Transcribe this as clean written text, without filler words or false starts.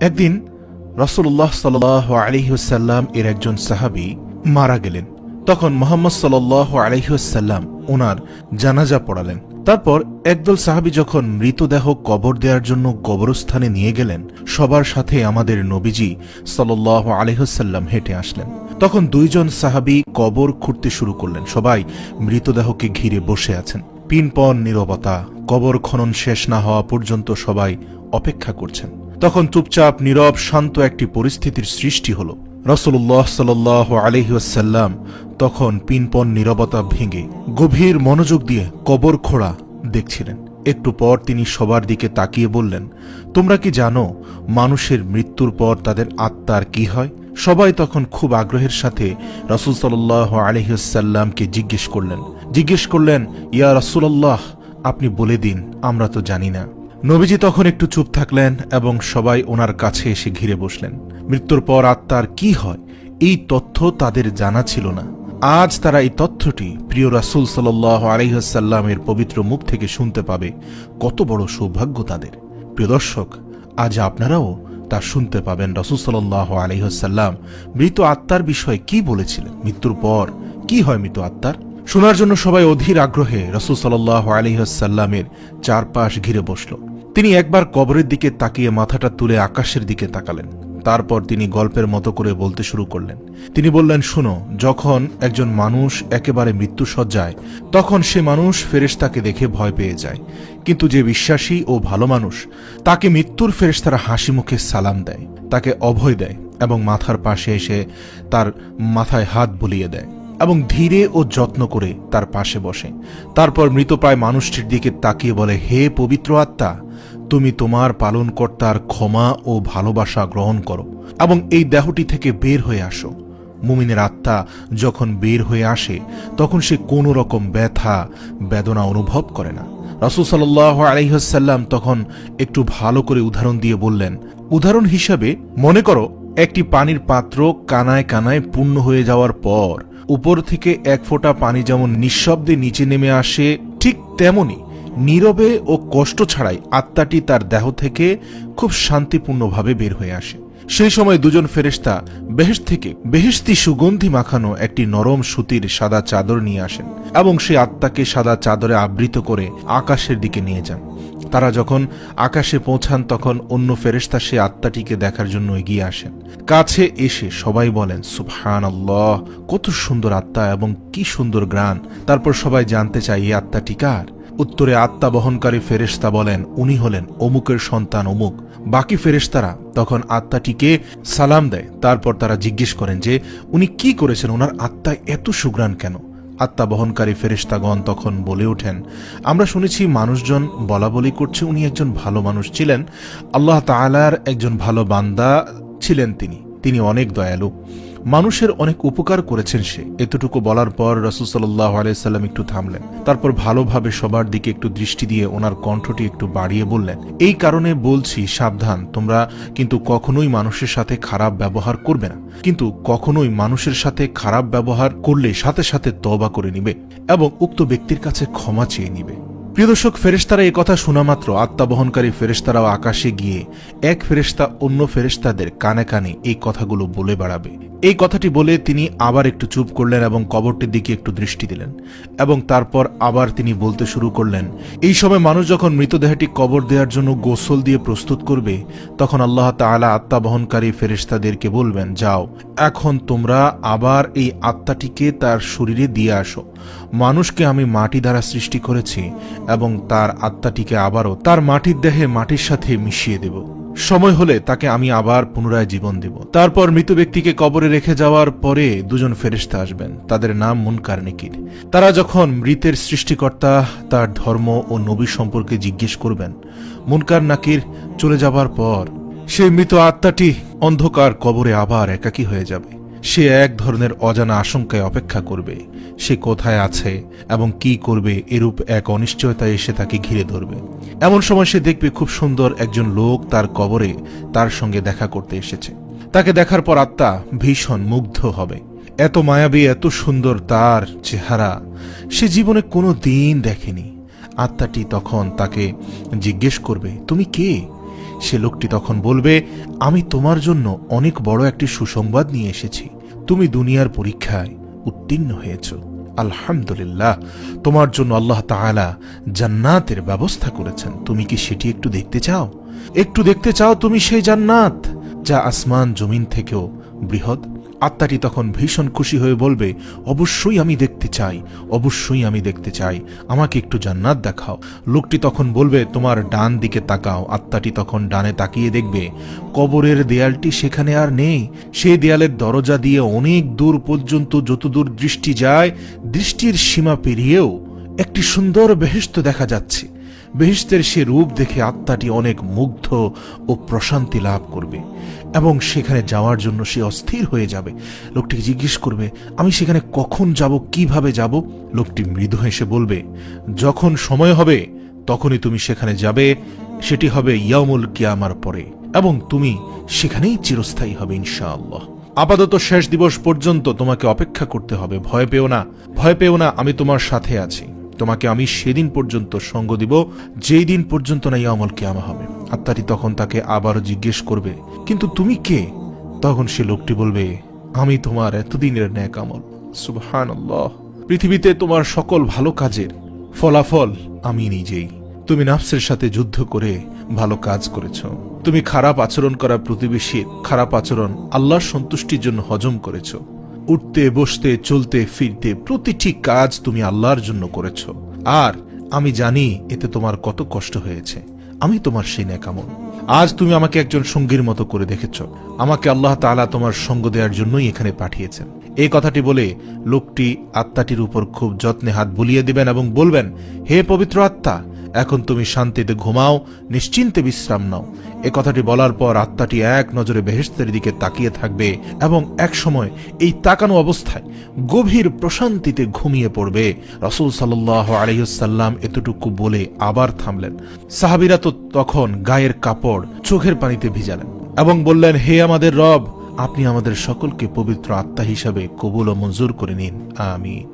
একদিন রাসূলুল্লাহ সাল্লাল্লাহু আলাইহি ওয়াসাল্লাম এর একজন সাহাবী মারা গেলেন। তখন মুহাম্মদ সাল্লাল্লাহু আলাইহি ওয়াসাল্লাম ওনার জানাজা পড়ালেন। তারপর একদল সাহাবী যখন মৃতদেহ কবর দেওয়ার জন্য কবরস্থানে নিয়ে গেলেন, সবার সাথে আমাদের নবীজি সাল্লাল্লাহু আলাইহি ওয়াসাল্লাম হেঁটে আসলেন। তখন দুইজন সাহাবী কবর খুঁড়তে শুরু করলেন। সবাই মৃতদেহকে ঘিরে বসে আছেন। পিনপন নীরবতা, কবর খনন শেষ না হওয়া পর্যন্ত সবাই অপেক্ষা করছেন। তখন চুপচাপ নীরব শান্ত একটি পরিস্থিতির সৃষ্টি হল। রাসূলুল্লাহ সাল্লাল্লাহু আলাইহি ওয়াসাল্লাম তখন পিনপন নীরবতা ভেঙে গভীর মনোযোগ দিয়ে কবর খোঁড়া দেখছিলেন। একটু পর তিনি সবার দিকে তাকিয়ে বললেন, তোমরা কি জানো মানুষের মৃত্যুর পর তাদের আত্মার কি হয়? সবাই তখন খুব আগ্রহের সাথে রাসূল সাল্লাল্লাহু আলাইহি ওয়াসাল্লামকে জিজ্ঞেস করলেন, ইয়া রাসূলুল্লাহ, আপনি বলে দিন, আমরা তো জানি না। নবীজি তখন একটু চুপ থাকলেন এবং সবাই ওনার কাছে এসে ঘিরে বসলেন। মৃত্যুর পর আত্মার কি হয় এই তথ্য তাদের জানা ছিল না। আজ তারা এই তথ্যটি প্রিয় রাসূল সাল্লাল্লাহু আলাইহি ওয়াসাল্লামের পবিত্র মুখ থেকে শুনতে পাবে। কত বড় সৌভাগ্য তাদের। প্রিয় দর্শক, আজ আপনারাও তা শুনতে পাবেন। রাসূল সাল্লাল্লাহু আলাইহি ওয়াসাল্লাম মৃত আত্মার বিষয়ে কি বলেছিলেন, মৃত্যুর পর কি হয় মৃত আত্মার। শোনার জন্য সবাই অধীর আগ্রহে রাসূল সাল্লাল্লাহু আলাইহি ওয়াসাল্লামের চারপাশ ঘিরে বসল। তিনি একবার কবরের দিকে তাকিয়ে মাথাটা তুলে আকাশের দিকে তাকালেন। তারপর তিনি গল্পের মতো করে বলতে শুরু করলেন। তিনি বললেন, শোনো, যখন একজন মানুষ একেবারে মৃত্যুশয্যায়, তখন সে মানুষ ফেরেশতাকে দেখে ভয় পেয়ে যায়। কিন্তু যে বিশ্বাসী ও ভালো মানুষ, তাকে মৃত্যুর ফেরেশতারা হাসি মুখে সালাম দেয়, তাকে অভয় দেয় এবং মাথার পাশে এসে তার মাথায় হাত বুলিয়ে দেয় এবং ধীরে ও যত্ন করে তার পাশে বসে। তারপর মৃতপ্রায় মানুষটির দিকে তাকিয়ে বলে, হে পবিত্র আত্মা, তুমি তোমার পালনকর্তার ক্ষমা ও ভালোবাসা গ্রহণ করো এবং এই দেহটি থেকে বের হয়ে আসো। মুমিনের আত্মা যখন বের হয়ে আসে তখন সে কোনো রকম ব্যথা বেদনা অনুভব করে না। রাসূল সাল্লাল্লাহু আলাইহি ওয়াসাল্লাম তখন একটু ভালো করে উদাহরণ দিয়ে বললেন, উদাহরণ হিসাবে মনে করো একটি পানির পাত্র কানায় কানায় পূর্ণ হয়ে যাওয়ার পর উপর থেকে এক ফোঁটা পানি যেমন নিঃশব্দে নিচে নেমে আসে, ঠিক তেমনি নীরবে ও কষ্ট ছাড়াই আত্মাটি তার দেহ থেকে খুব শান্তিপূর্ণভাবে বের হয়ে আসে। সেই সময় দুজন ফেরেশতা বেহেশত থেকে বেহেশতি সুগন্ধি মাখানো একটি নরম সুতির সাদা চাদর নিয়ে আসেন এবং সেই আত্মাকে সাদা চাদরে আবৃত করে আকাশের দিকে নিয়ে যান। তারা যখন আকাশে পৌঁছান তখন অন্য ফেরেশতা সে আত্মাটিকে দেখার জন্য এগিয়ে আসেন। কাছে এসে সবাই বলেন, সুবহানাল্লাহ, কত সুন্দর আত্মা এবং কি সুন্দর ঘ্রাণ। তারপর সবাই জানতে চায়, এই আত্মাটি কার? উত্তরে আত্মা বহনকারী ফেরেশতা বলেন, উনি হলেন অমুকের সন্তান অমুক। বাকি ফেরেশতারা তখন আত্মাটিকে সালাম দেয়। তারপর তারা জিজ্ঞেস করেন যে উনি কি করেছেন, ওনার আত্মায় এত সুঘ্রাণ কেন? আত্মা বহনকারী ফেরেশতাগণ তখন বলে ওঠেন, আমরা শুনেছি মানুষজন বলাবলি করছে উনি একজন ভালো মানুষ ছিলেন, আল্লাহ তাআলার একজন ভালো বান্দা ছিলেন, তিনি অনেক দয়ালু, মানুষের অনেক উপকার করেছেন সে। এতটুকু বলার পর রাসূল সাল্লাল্লাহু আলাইহি ওয়াসাল্লাম একটু থামলেন। তারপর ভালোভাবে সবার দিকে একটু দৃষ্টি দিয়ে ওনার কণ্ঠটি একটু বাড়িয়ে বললেন, এই কারণে বলছি, সাবধান, তোমরা কিন্তু কখনোই মানুষের সাথে খারাপ ব্যবহার করবে না, কিন্তু কখনোই মানুষের সাথে খারাপ ব্যবহার করলে সাথে সাথে তওবা করে নিবে এবং উক্ত ব্যক্তির কাছে ক্ষমা চেয়ে নিবে। প্রিয় দর্শক, ফেরেশতারা এই কথা শোনা মাত্র আত্মা বহনকারী ফেরেশতারাও আকাশে গিয়ে এক ফেরেশতা অন্য ফেরেশতাদের কানে কানে এই কথাগুলো বলে বেড়াবে। এই কথাটি বলে তিনি আবার একটু চুপ করলেন এবং কবরটির দিকে একটু দৃষ্টি দিলেন এবং তারপর আবার তিনি বলতে শুরু করলেন, এই সময় মানুষ যখন মৃতদেহটি কবর দেওয়ার জন্য গোসল দিয়ে প্রস্তুত করবে তখন আল্লাহ তাআলা আত্মা বহনকারী ফেরেশতাদেরকে বলবেন, যাও, এখন তোমরা আবার এই আত্মাটিকে তার শরীরে দিয়ে আসো। মানুষকে আমি মাটি দ্বারা সৃষ্টি করেছি এবং তার আত্মাটিকে আবারও তার মাটির দেহে মাটির সাথে মিশিয়ে দেব। সময় হলে তাকে আমি আবার পুনরায় জীবন দেব। তারপর মৃত ব্যক্তিকে কবরে রেখে যাওয়ার পরে দুজন ফেরেশতা আসবেন, তাদের নাম মুনকার নেকির। তারা যখন মৃতের সৃষ্টিকর্তা, তার ধর্ম ও নবী সম্পর্কে জিজ্ঞেস করবেন, মুনকার নাকির চলে যাবার পর সেই মৃত আত্মাটি অন্ধকার কবরে আবার একাকী হয়ে যাবে। সে এক ধরনের অজানা আশঙ্কায় অপেক্ষা করবে, সে কোথায় আছে এবং কি করবে এরূপ এক অনিশ্চয়তা এসে তাকে ঘিরে ধরবে। এমন সময় সে দেখবে খুব সুন্দর একজন লোক তার কবরে তার সঙ্গে দেখা করতে এসেছে। তাকে দেখার পর আত্মা ভীষণ মুগ্ধ হবে। এত মায়াবী, এত সুন্দর তার চেহারা সে জীবনে কোনো দিন দেখেনি। আত্মাটি তখন তাকে জিজ্ঞেস করবে, তুমি কে? সে লোকটি তখন বলবে, আমি তোমার জন্য অনেক বড় একটি সুসংবাদ নিয়ে এসেছি। তুমি দুনিয়ার পরীক্ষায় উত্তীর্ণ হয়েছ, আলহামদুলিল্লাহ। তোমার জন্য আল্লাহ তাআলা জান্নাতের ব্যবস্থা করেছেন। তুমি কি সেটি একটু দেখতে চাও? একটু দেখতে চাও তুমি সেই জান্নাত যা আসমান জমিন থেকেও বৃহৎ? আত্মাটি তখন ভীষণ খুশি হয়ে বলবে, অবশ্যই আমি দেখতে চাই, অবশ্যই আমি দেখতে চাই, আমাকে একটু জান্নাত দেখাও। লোকটি তখন বলবে, তোমার ডান দিকে তাকাও। আত্মাটি তখন ডানে তাকিয়ে দেখবে কবরের দেয়ালটি সেখানে আর নেই। সেই দেয়ালের দরজা দিয়ে অনেক দূর পর্যন্ত যতদূর দৃষ্টি যায়, দৃষ্টির সীমা পেরিয়েও একটি সুন্দর বেহেশত দেখা যাচ্ছে। বেহেশতের সে রূপ দেখে আত্মাটি অনেক মুগ্ধ ও প্রশান্তি লাভ করবে এবং সেখানে যাওয়ার জন্য সে অস্থির হয়ে যাবে। লোকটিকে জিজ্ঞেস করবে, আমি সেখানে কখন যাব, কিভাবে যাব? লোকটি মৃদু হেসে বলবে, যখন সময় হবে তখনই তুমি সেখানে যাবে। সেটি হবে ইয়াউমুল কিয়ামার পরে এবং তুমি সেখানেই চিরস্থায়ী হবে ইনশাআল্লাহ। আপাতত শেষ দিবস পর্যন্ত তোমাকে অপেক্ষা করতে হবে। ভয় পেও না, ভয় পেও না, আমি তোমার সাথে আছি। তোমাকে আমি সেদিন পর্যন্ত সঙ্গ দিব যেই দিন পর্যন্ত না ইয়াউমুল কিয়ামা হবে। আত্মাটি তখন তাকে আবারও জিজ্ঞেস করবে, কিন্তু তুমি কে? তখন সে লোকটি বলবে, আমি তোমার এতদিনের নেক আমল। সুবহানাল্লাহ। পৃথিবীতে তোমার সকল ভালো কাজের ফলাফল আমি নিজেই। তুমি নাফসের সাথে যুদ্ধ করে ভালো কাজ করেছ। তুমি খারাপ আচরণ করা প্রতিবেশীর খারাপ আচরণ আল্লাহর সন্তুষ্টির জন্য হজম করেছ। উঠতে বসতে চলতে ফিরতে প্রতিটি কাজ তুমি আল্লাহর জন্য করেছ। আর আমি জানি এতে তোমার কত কষ্ট হয়েছে। আমি তোমার সেই নেক আমল। আজ তুমি আমাকে একজন সঙ্গীর মতো করে দেখেছ। আমাকে আল্লাহ তাআলা তোমার সঙ্গ দেওয়ার জন্যই এখানে পাঠিয়েছেন। এই কথাটি বলে লোকটি আত্মাটির উপর খুব যত্নে হাত বুলিয়ে দিবেন এবং বলবেন, হে পবিত্র আত্মা, এখন তুমি শান্তিতে ঘুমাও, নিশ্চিন্তে বিশ্রাম নাও। এ কথাটি বলার পর আত্মাটি এক নজরে বেহেশতের দিকে তাকিয়ে থাকবে এবং এক সময় এই তাকানো অবস্থায় গভীর প্রশান্তিতে ঘুমিয়ে পড়বে। রাসূল সাল্লাল্লাহু আলাইহি ওয়াসাল্লাম এতটুকু বলে আবার থামলেন। সাহাবীরা তো তখন গায়ের কাপড় চোখের পানিতে ভিজালেন এবং বললেন, হে আমাদের রব, আপনি আমাদের সকলকে পবিত্র আত্মা হিসাবে কবুল ও মঞ্জুর করে নিন, আমিন।